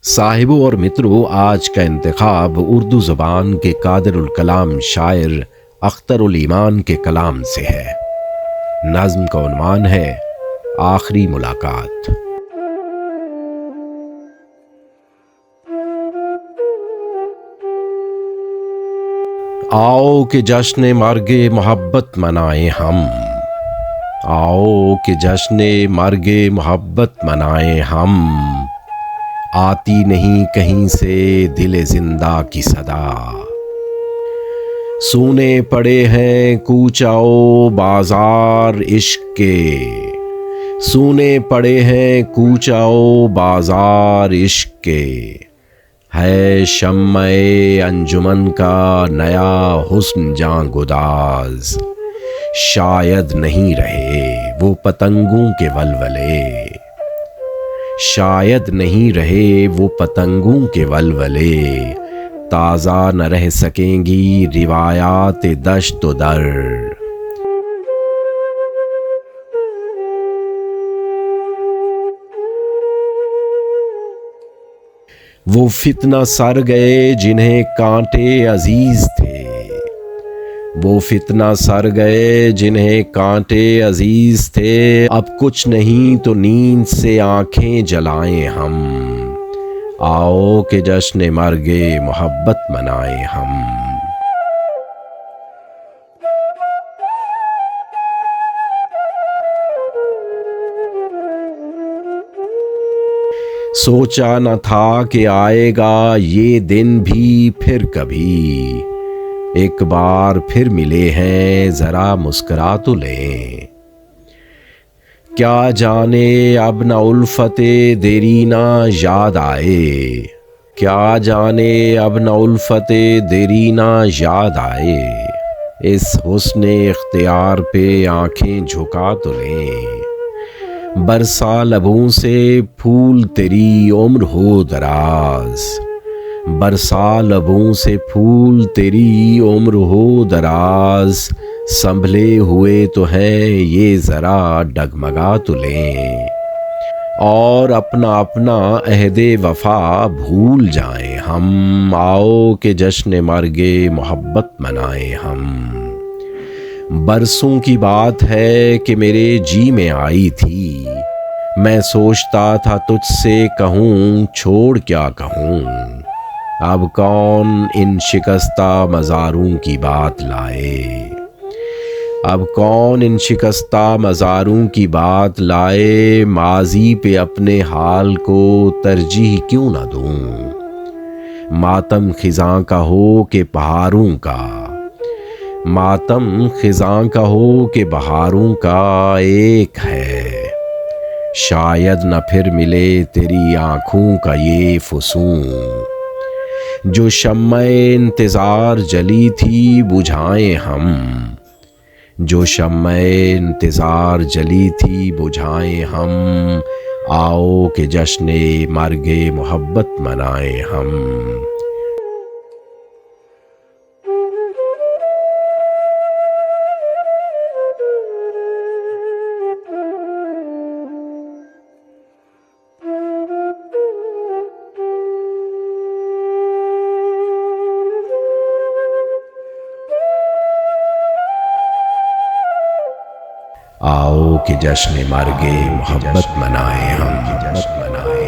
साहिबों और मित्रों, आज का इंतखाब उर्दू ज़बान के कादिरुल कलाम शायर अख्तरुल ईमान के कलाम से है। नज़्म का उन्वान है आखिरी मुलाकात। आओ कि जश्न मर्गे मोहब्बत मनाएं हम, आओ कि जश्न मर्गे मोहब्बत मनाएं हम। आती नहीं कहीं से दिल जिंदा की सदा, सूने पड़े हैं कूचाओ बाजार इश्क के, सूने पड़े हैं कूचाओ बाजार इश्क के। है शम्मे अंजुमन का नया हुस्न जां गुदाज, शायद नहीं रहे वो पतंगों के वलवले, शायद नहीं रहे वो पतंगों के वलवले। ताज़ा न रह सकेंगी रिवायात दश्त व दर, वो फितना सर गए जिन्हें कांटे अजीज थे, वो फितना सर गए जिन्हें कांटे अजीज थे। अब कुछ नहीं तो नींद से आंखें जलाएं हम, आओ कि जश्न मर्गे मोहब्बत मनाएं हम। सोचा न था कि आएगा ये दिन भी फिर कभी, एक बार फिर मिले हैं जरा मुस्कुरा तो लें। क्या जाने अब न उल्फते देरीना याद आए, क्या जाने अब न उल्फते देरीना याद आए। इस हुस्ने इख्तियार पे आंखें झुका तो लें, बरसा लबों से फूल तेरी उम्र हो दराज, बरसा लबों से फूल तेरी उम्र हो दराज। संभले हुए तो हैं ये ज़रा डगमगा तो लें, और अपना अपना अहदे वफा भूल जाएं हम। आओ कि जश्न मर्गे मोहब्बत मनाएं हम। बरसों की बात है कि मेरे जी में आई थी, मैं सोचता था तुझसे कहूँ छोड़ क्या कहूँ। अब कौन इन शिकस्ता मज़ारों की बात लाए, अब कौन इन शिकस्ता मज़ारों की बात लाए। माजी पे अपने हाल को तरजीह क्यों न दूँ, मातम खिज़ां का हो के बहारों का, मातम खिज़ां का हो के बहारों का एक है। शायद न फिर मिले तेरी आँखों का ये फुसूं, जो शम्मे इंतज़ार जली थी बुझाएं हम, जो शम्मे इंतज़ार जली थी बुझाएं हम। आओ कि जश्न मर्गे मोहब्बत मनाएं हम। आओ कि जश्न मर्गे मोहब्बत मनाएं हम।